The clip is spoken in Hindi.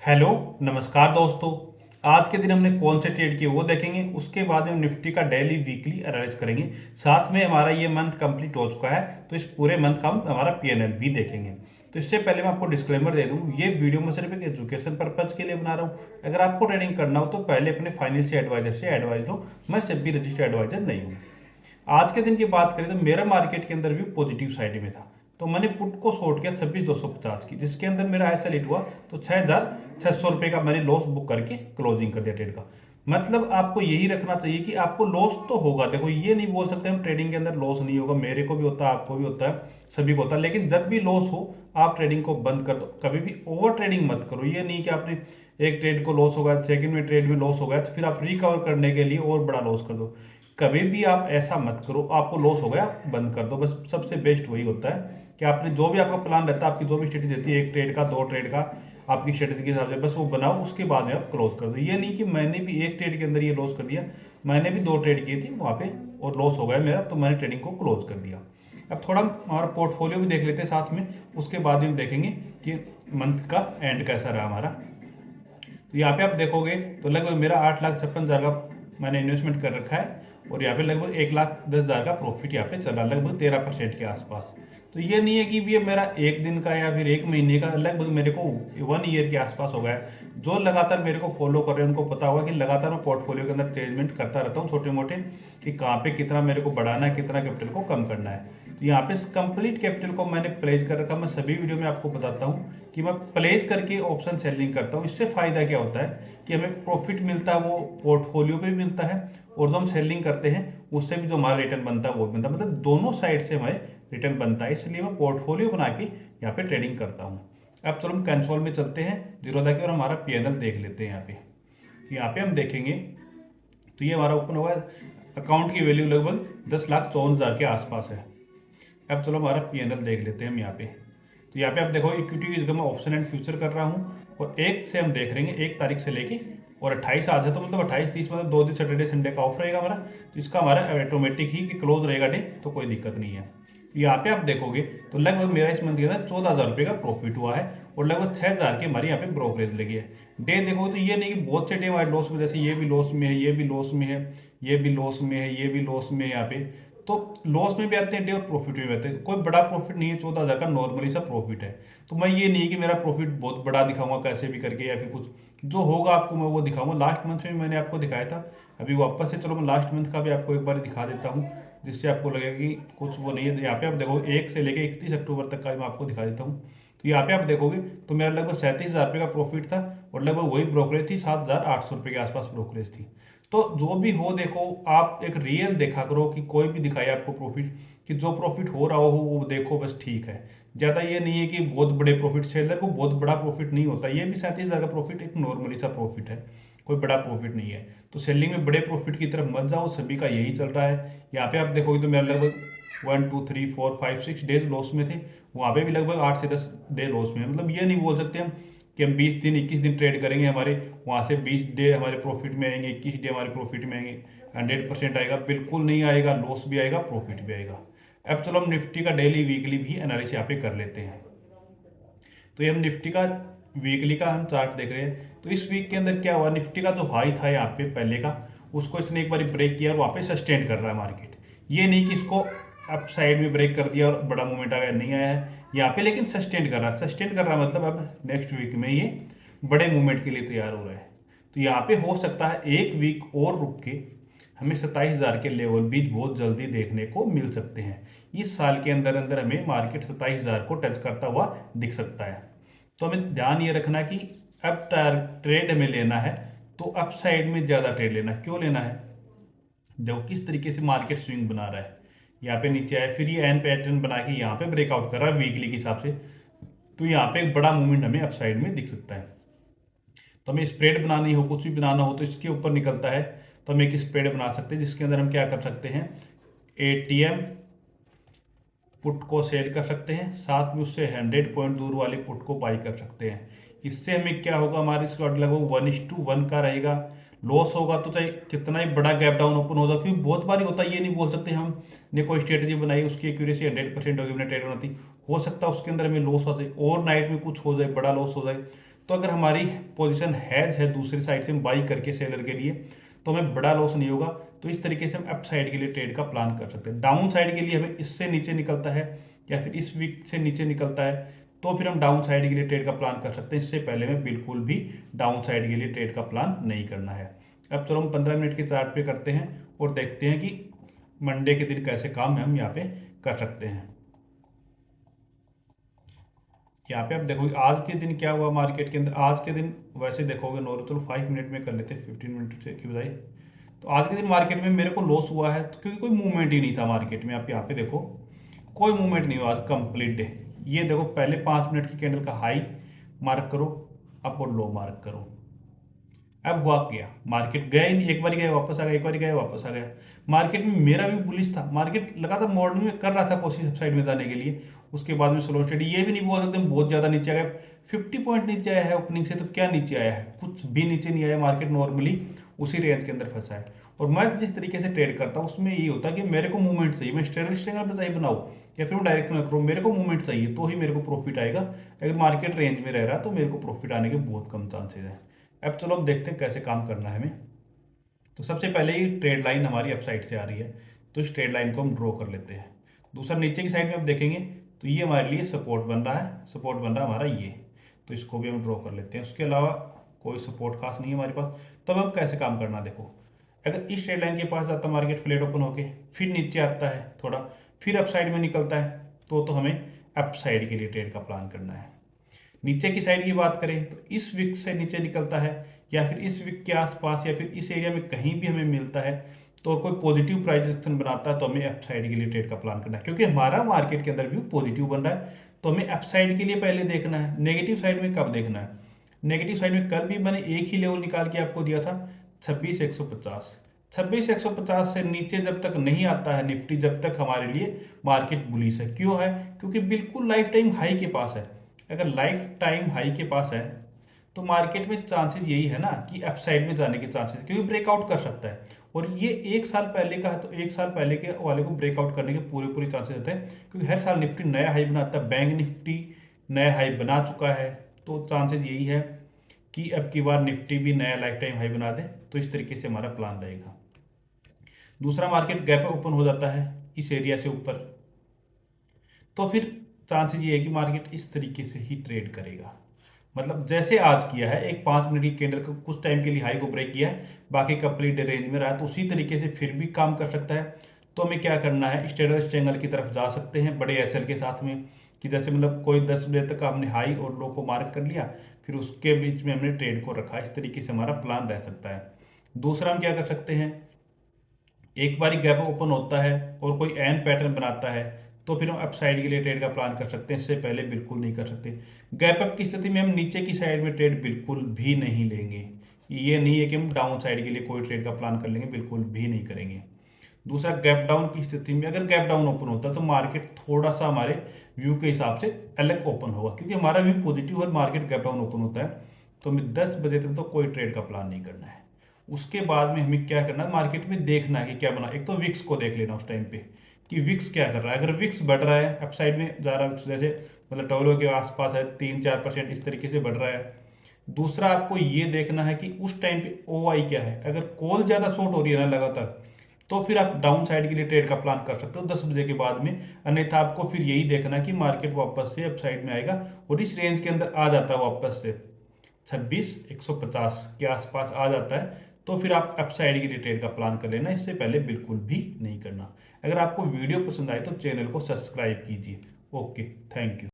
हेलो, नमस्कार दोस्तों। आज के दिन हमने कौन से ट्रेड किए वो देखेंगे। उसके बाद हम निफ्टी का डेली वीकली एनालाइज करेंगे। साथ में हमारा ये मंथ कंप्लीट हो चुका है, तो इस पूरे मंथ का हम हमारा पीएनएल भी देखेंगे। तो इससे पहले मैं आपको डिस्क्लेमर दे दूं, ये वीडियो मैं सिर्फ एक एजुकेशन पर्पज के लिए बना रहा हूँ। अगर आपको ट्रेडिंग करना हो तो पहले अपने फाइनेंशियल एडवाइजर से एडवाइज लो। मैं सिर्फ भी रजिस्टर्ड एडवाइजर नहीं हूँ। आज के दिन की बात करें तो मेरा मार्केट के अंदर भी पॉजिटिव साइड में था। तो मैंने पुट को शॉर्ट किया 26,250 की, जिसके अंदर मेरा ऐसा लेट हुआ तो 6,600 रुपये का मैंने लॉस बुक करके क्लोजिंग कर दिया ट्रेड का। मतलब आपको यही रखना चाहिए कि आपको लॉस तो होगा। देखो, ये नहीं बोल सकते हम ट्रेडिंग के अंदर लॉस नहीं होगा। मेरे को भी होता है, आपको भी होता है, सभी को होता है। लेकिन जब भी लॉस हो आप ट्रेडिंग को बंद कर दो। कभी भी ओवर ट्रेडिंग मत करो। ये नहीं कि आपने एक ट्रेड को लॉस होगा, सेकंड में ट्रेड में लॉस हो गया तो फिर आप रिकवर करने के लिए और बड़ा लॉस कर दो। कभी भी आप ऐसा मत करो। आपको लॉस हो गया बंद कर दो। बस सबसे बेस्ट वही होता है कि आपने जो भी आपका प्लान रहता है, आपकी जो भी स्ट्रेटेजी रहती है, एक ट्रेड का, दो ट्रेड का, आपकी स्ट्रेटेजी के हिसाब से बस वो बनाओ। उसके बाद में आप क्लोज कर दो। ये नहीं कि मैंने भी एक ट्रेड के अंदर ये लॉस कर दिया, मैंने भी दो ट्रेड किए थी वहाँ पे और लॉस हो गया मेरा, तो मैंने ट्रेडिंग को क्लोज कर दिया। अब थोड़ा हमारा पोर्टफोलियो भी देख लेते हैं साथ में। उसके बाद हम देखेंगे कि मंथ का एंड कैसा रहा हमारा। तो यहाँ पे आप देखोगे तो लगभग मेरा 8,56,000 का मैंने इन्वेस्टमेंट कर रखा है और यहाँ पे लगभग 1,10,000 का प्रॉफिट यहाँ पे चला, लगभग 13% के आसपास। तो ये नहीं है कि ये मेरा एक दिन का या फिर एक महीने का, लगभग मेरे को 1 ईयर के आसपास हो गया है। जो लगातार मेरे को फॉलो कर रहे हैं उनको पता होगा कि लगातार मैं पोर्टफोलियो के अंदर चेंजमेंट करता रहता हूँ, छोटे मोटे, कि कहाँ पे कितना मेरे को बढ़ाना है, कितना कैपिटल को कम करना है। तो यहाँ पे कंप्लीट कैपिटल को मैंने प्लेस कर रखा। मैं सभी वीडियो में आपको बताता हूँ कि मैं प्लेस करके ऑप्शन सेलिंग करता हूँ। इससे फायदा क्या होता है कि हमें प्रॉफिट मिलता है, वो पोर्टफोलियो पे भी मिलता है, और जो हम सेलिंग करते हैं उससे भी जो हमारा रिटर्न बनता है वो भी बनता है। मतलब दोनों साइड से हमारे रिटर्न बनता है। इसलिए मैं पोर्टफोलियो बना के यहाँ पे ट्रेडिंग करता हूँ। अब चलो हम कंसोल में चलते हैं, जीरोधा की, और हमारा पीएनएल देख लेते हैं यहाँ पे। तो यहाँ पे हम देखेंगे तो ये हमारा ओपन हुआ, अकाउंट की वैल्यू लगभग 10,54,000 के आसपास है। अब चलो हमारा पीएनएल देख लेते हैं हम यहाँ पे। तो यहाँ पे आप देखो इक्विटी इसका मैं ऑप्शन एंड फ्यूचर कर रहा हूँ, और एक से हम देख रहे हैं 1 तारीख से लेके और 28 आज है, तो मतलब 28-30 मतलब 2 दिन सैटरडे संडे का ऑफ रहेगा हमारा। तो इसका हमारा ऑटोमेटिक ही कि क्लोज रहेगा डे, तो कोई दिक्कत नहीं है। तो यहाँ पे आप देखोगे तो लगभग मेरा इस मंथ के अंदर 14,000 रुपये का प्रॉफिट हुआ है और लगभग 6,000 की हमारी यहाँ पे ब्रोकरेज लगी है। डे देखोगे तो ये नहीं कि बहुत से डे हमारे लॉस में, जैसे ये भी लॉस में है, ये भी लॉस में है, ये भी लॉस में है, ये भी लॉस में है यहाँ पे। तो लॉस में भी आते हैं डे और प्रॉफिट में भी आते हैं। कोई बड़ा प्रॉफिट नहीं है, 14,000 का नॉर्मली सा प्रॉफिट है। तो मैं ये नहीं कि मेरा प्रॉफिट बहुत बड़ा दिखाऊंगा कैसे भी करके, या फिर कुछ जो होगा आपको मैं वो दिखाऊंगा। लास्ट मंथ में मैंने आपको दिखाया था, अभी वापस से चलो मैं लास्ट मंथ का भी आपको एक बार दिखा देता हूँ, जिससे आपको लगेगा कि कुछ वो नहीं है। यहाँ पे आप देखो 1 से लेकर 31 अक्टूबर तक का मैं आपको दिखा देता हूँ। तो यहाँ पे आप देखोगे तो मेरा लगभग 37,000 रुपये का प्रॉफिट था और लगभग वही ब्रोकरेज थी, 7,800 रुपये के आसपास ब्रोकरेज थी। तो जो भी हो, देखो आप एक रियल देखा करो कि कोई भी दिखाए आपको प्रॉफिट, कि जो प्रॉफिट हो रहा हो वो देखो, बस ठीक है। ज़्यादा ये नहीं है कि बहुत बड़े प्रॉफिट, सेलर को बहुत बड़ा प्रॉफिट नहीं होता। ये भी 37,000 का प्रॉफिट एक नॉर्मली सा प्रॉफिट है, कोई बड़ा प्रॉफिट नहीं है। तो सेलिंग में बड़े प्रॉफिट की तरफ मत जाओ, सभी का यही चल रहा है। यहाँ पे आप देखोगे तो मेरा लगभग 1 2 3 4 5 6 डेज लॉस में थे, वहाँ पे भी लगभग 8 से 10 डे लॉस में। मतलब ये नहीं बोल सकते हम कि हम 20 दिन 21 दिन ट्रेड करेंगे, हमारे वहाँ से 20 डे हमारे प्रॉफिट में आएंगे, 21 डे हमारे प्रॉफिट में आएंगे। 100% आएगा? बिल्कुल नहीं आएगा। लॉस भी आएगा, प्रॉफिट भी आएगा। अब चलो हम निफ्टी का डेली वीकली भी एनालिसिस यहाँ पे कर लेते हैं। तो ये हम निफ्टी का वीकली का हम चार्ट देख रहे हैं। तो इस वीक के अंदर क्या हुआ, निफ्टी का जो हाई था यहाँ पे पहले का, उसको इसने एक बार ब्रेक किया और वहाँ पे सस्टेन कर रहा है मार्केट। ये नहीं कि इसको अप साइड में ब्रेक कर दिया और बड़ा मूवमेंट आ गया, नहीं आया है यहाँ पे, लेकिन सस्टेन कर रहा है। सस्टेन कर रहा है मतलब अब नेक्स्ट वीक में ये बड़े मूवमेंट के लिए तैयार हो रहा है। तो यहाँ पे हो सकता है एक वीक और रुक के हमें 27,000 के लेवल भी बहुत जल्दी देखने को मिल सकते हैं। इस साल के अंदर अंदर हमें मार्केट 27,000 को टच करता हुआ दिख सकता है। तो हमें ध्यान ये रखना कि अब ट्रेड हमें लेना है तो अप साइड में ज़्यादा ट्रेड लेना है। क्यों लेना है, देखो किस तरीके से मार्केट स्विंग बना रहा है। यहाँ पे नीचे आया, फिर ये एन पैटर्न बना के यहाँ पे ब्रेकआउट कर रहा है वीकली के हिसाब से। तो यहाँ पे एक बड़ा मूवमेंट हमें अप साइड में दिख सकता है। तो हमें स्प्रेड बनानी हो, कुछ भी बनाना हो, तो इसके ऊपर निकलता है तो हम एक स्प्रेड बना सकते हैं, जिसके अंदर हम क्या कर सकते हैं, एटीएम पुट को सेल कर सकते हैं, साथ में उससे 100 पॉइंट दूर वाले पुट को बाई कर सकते हैं। इससे हमें क्या होगा, हमारी स्लॉट लगभग 1:1 का रहेगा। लॉस होगा तो चाहे कितना ही बड़ा गैप डाउन ओपन होगा, क्योंकि बहुत बार होता है, ये नहीं बोल सकते हमने कोई स्ट्रेटेजी बनाई उसकी एक्यूरेसी 100% होगी, हमने ट्रेड बनाती, हो सकता है उसके अंदर हमें लॉस हो जाए, ओवरनाइट में कुछ हो जाए, बड़ा लॉस हो जाए। तो अगर हमारी पोजीशन हैज है दूसरी साइड से हम बाई करके सेलर के लिए, तो हमें बड़ा लॉस नहीं होगा। तो इस तरीके से हम अप साइड के लिए ट्रेड का प्लान कर सकते हैं। डाउन साइड के लिए हमें इससे नीचे निकलता है या फिर इस वीक से नीचे निकलता है, तो फिर हम डाउन साइड के लिए ट्रेड का प्लान कर सकते हैं। इससे पहले में बिल्कुल भी डाउन साइड के लिए ट्रेड का प्लान नहीं करना है। अब चलो हम 15 मिनट के चार्ट पे करते हैं और देखते हैं कि मंडे के दिन कैसे काम हम यहाँ पे कर सकते हैं। यहाँ पे आप देखोगे आज के दिन क्या हुआ मार्केट के अंदर। आज के दिन वैसे देखोगे नॉर्मल, चलो 5 मिनट में कर लेते हैं 15 मिनट की बजाय। तो आज के दिन मार्केट में मेरे को लॉस हुआ है क्योंकि कोई मूवमेंट ही नहीं था मार्केट में। आप यहाँ पे देखो कोई मूवमेंट नहीं हुआ आज कंप्लीट डे। ये देखो पहले 5 मिनट की कैंडल का हाई मार्क करो, अप और लो मार्क करो। अब हुआ क्या, मार्केट गया ही नहीं, एक बार गया वापस आ गया, एक बार गया वापस आ गया। मार्केट में मेरा भी बुलिश था, मार्केट लगातार मॉर्निंग में कर रहा था कोशिश अपसाइड में जाने के लिए। उसके बाद में स्लो स्टडी, ये भी नहीं बोल सकते बहुत ज़्यादा नीचे आ गया। 50 पॉइंट नीचे आया है ओपनिंग से, तो क्या नीचे आया है, कुछ भी नीचे नहीं आया। मार्केट नॉर्मली उसी रेंज के अंदर फंसा है। और मैं जिस तरीके से ट्रेड करता हूँ उसमें ये होता है कि मेरे को मूवमेंट चाहिए। मैं स्ट्रेंगल पर चाहिए बनाऊँ या फिर मैं डायरेक्शनल करूँ, मेरे को मूवमेंट चाहिए तो ही मेरे को प्रॉफिट आएगा। अगर मार्केट रेंज में रह रहा है तो मेरे को प्रॉफिट आने के बहुत कम चांसेस हैं। अब चलो अब देखते हैं कैसे काम करना है हमें। तो सबसे पहले ये ट्रेड लाइन हमारी अप साइड से आ रही है, तो इस ट्रेड लाइन को हम ड्रॉ कर लेते हैं। दूसरा नीचे की साइड में आप देखेंगे तो ये हमारे लिए सपोर्ट बन रहा है, सपोर्ट बन रहा है हमारा ये, तो इसको भी हम ड्रॉ कर लेते हैं। उसके अलावा कोई सपोर्ट खास नहीं है हमारे पास। तो अब हम कैसे काम करना, देखो अगर इस ट्रेड लाइन के पास जाता है मार्केट फ्लैट ओपन होके, फिर नीचे आता है थोड़ा, फिर अप साइड में निकलता है, तो हमें अप साइड के लिए ट्रेड का प्लान करना है। नीचे की साइड की बात करें तो इस विक से नीचे निकलता है या फिर इस विक के आसपास या फिर इस एरिया में कहीं भी हमें मिलता है, तो कोई पॉजिटिव प्राइस एक्शन बनाता है, तो हमें अप साइड के लिए ट्रेड का प्लान करना है। क्योंकि हमारा मार्केट के अंदर व्यू पॉजिटिव बन रहा है, तो हमें अप साइड के लिए पहले देखना है। नेगेटिव साइड में कब देखना है, नेगेटिव साइड में कल भी मैंने एक ही लेवल निकाल के आपको दिया था 26,150। 26,150 से नीचे जब तक नहीं आता है निफ्टी, जब तक हमारे लिए मार्केट बुलिश है। क्यों है, क्योंकि बिल्कुल लाइफ टाइम हाई के पास है। अगर लाइफ टाइम हाई के पास है तो मार्केट में चांसेस यही है ना कि अप साइड में जाने के चांसेस, क्योंकि ब्रेकआउट कर सकता है। और ये एक साल पहले का है, तो एक साल पहले के वाले को ब्रेकआउट करने के पूरे चांसेस रहते हैं, क्योंकि हर साल निफ्टी नया हाई बनाता है। बैंक निफ्टी नया हाई बना चुका है, तो चांसेस यही है कि अब की बार निफ्टी भी नया लाइफ टाइम हाई बना दे। तो इस तरीके से हमारा प्लान रहेगा। दूसरा, मार्केट गैप ओपन हो जाता है इस एरिया से ऊपर, तो फिर चांसेस ये है कि मार्केट इस तरीके से ही ट्रेड करेगा। मतलब जैसे आज किया है, एक 5 मिनट की कैंडल को कुछ टाइम के लिए हाई को ब्रेक किया है, बाकी कंप्लीट रेंज में रहा है, तो उसी तरीके से फिर भी काम कर सकता है। तो हमें क्या करना है, स्टेटस ट्रायंगल की तरफ जा सकते हैं बड़े एसएल के साथ में, कि जैसे मतलब कोई 10 बजे तक हमने हाई और लो को मार्क कर लिया, फिर उसके बीच में हमने ट्रेड को रखा। इस तरीके से हमारा प्लान रह सकता है। दूसरा हम क्या कर सकते हैं, एक बार गैप ओपन होता है और कोई एन पैटर्न बनाता है, तो फिर हम अप साइड के लिए ट्रेड का प्लान कर सकते हैं। इससे पहले बिल्कुल नहीं कर सकते। गैप अप की स्थिति में हम नीचे की साइड में ट्रेड बिल्कुल भी नहीं लेंगे। ये नहीं है कि हम डाउन साइड के लिए कोई ट्रेड का प्लान कर लेंगे, बिल्कुल भी नहीं करेंगे। दूसरा, गैप डाउन की स्थिति में अगर गैप डाउन ओपन होता है तो मार्केट थोड़ा सा हमारे व्यू के हिसाब से अलग ओपन होगा, क्योंकि हमारा व्यू पॉजिटिव और मार्केट गैप डाउन ओपन होता है, तो हमें 10 बजे तक तो कोई ट्रेड का प्लान नहीं करना है। उसके बाद में हमें क्या करना है, मार्केट में देखना है कि क्या बना। एक तो विक्स को देख लेना उस टाइम पे कि विक्स क्या कर रहा है। अगर विक्स बढ़ रहा है, अप साइड में जा रहा है, जैसे मतलब टॉलो के आसपास है, 3-4% इस तरीके से बढ़ रहा है। दूसरा, आपको ये देखना है कि उस टाइम पे OI क्या है। अगर कॉल ज़्यादा शॉर्ट हो रही है ना लगातार, तो फिर आप डाउन साइड के लिए ट्रेड का प्लान कर सकते हो 10 बजे के बाद में। अन्यथा आपको फिर यही देखना कि मार्केट वापस से अप साइड में आएगा और इस रेंज के अंदर आ जाता है, वापस से 26,150 के आसपास आ जाता है, तो फिर आप अप साइड के लिए ट्रेड का प्लान कर लेना। इससे पहले बिल्कुल भी नहीं करना। अगर आपको वीडियो पसंद आए तो चैनल को सब्सक्राइब कीजिए। Okay, thank you.